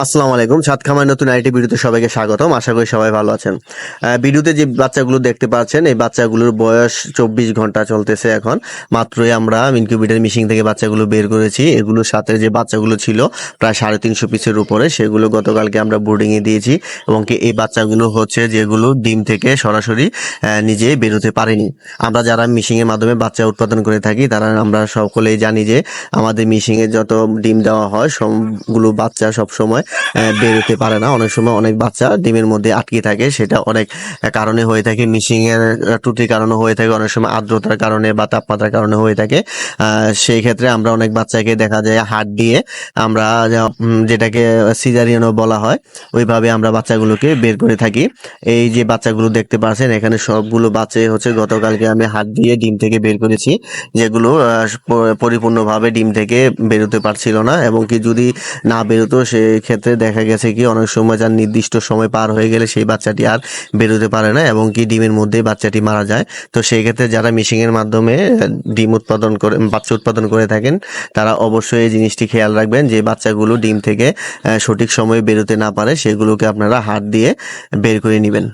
আসসালামু আলাইকুম। ছাদ খামার নতুন আরেকটি ভিডিওতে সবাইকে স্বাগতম। আশা করি সবাই ভালো আছেন। ভিডিওতে যে বাচ্চাগুলো দেখতে পাচ্ছেন, এই বাচ্চাগুলোর বয়স 24 ঘন্টা চলতেছে এখন। মাত্রই আমরা ইনকিউবেটর মেশিন থেকে বাচ্চাগুলো বের করেছি। এগুলোর সাথে যে বাচ্চাগুলো ছিল প্রায় 350 পিসের উপরে, সেগুলো গতকালকে আমরা বোর্ডিংয়ে দিয়েছি। এবং কি এই বাচ্চাগুলো হচ্ছে যেগুলো ডিম থেকে সরাসরি নিজে বেরোতে পারেনি। আমরা যারা মেশিনের মাধ্যমে বাচ্চা উৎপাদন করে থাকি তারা আমরা সকলেই জানি যে আমাদের মেশিনে যত ডিম দেওয়া হয় সবগুলো বাচ্চা সবসময় বেরোতে পারে না। অনেক সময় অনেক বাচ্চা ডিমের মধ্যে আটকে থাকে, সেটা অনেক কারণে হয়ে থাকে। মিশিংয়ের ত্রুটির কারণে হয়ে থাকে, অনেক সময় আর্দ্রতার কারণে বা তাপমাত্রার কারণে হয়ে থাকে। সেই ক্ষেত্রে আমরা অনেক বাচ্চাকে দেখা যায় হাত দিয়ে আমরা যেটাকে সিজারিয়ানও বলা হয়, ওইভাবে আমরা বাচ্চাগুলোকে বের করে থাকি। এই যে বাচ্চাগুলো দেখতে পাচ্ছেন এখানে সবগুলো বাচ্চাই হচ্ছে গতকালকে আমি হাত দিয়ে ডিম থেকে বের করেছি, যেগুলো পরিপূর্ণভাবে ডিম থেকে বেরোতে পারছিল না। এবং কি যদি না বেরোতো সেক্ষেত্রে দেখা গেছে কি অনেক সময় যার নির্দিষ্ট সময় পার হয়ে গেলে সেই বাচ্চাটি আর বেরোতে পারে না এবং কি ডিমের মধ্যেই বাচ্চাটি মারা যায়। তো সেই ক্ষেত্রে যারা মেশিনের মাধ্যমে ডিম উৎপাদন করে বাচ্চা উৎপাদন করে থাকেন তারা অবশ্যই এই জিনিসটি খেয়াল রাখবেন যে বাচ্চাগুলো ডিম থেকে সঠিক সময়ে বেরোতে না পারে সেগুলোকে আপনারা হাত দিয়ে বের করে নেবেন।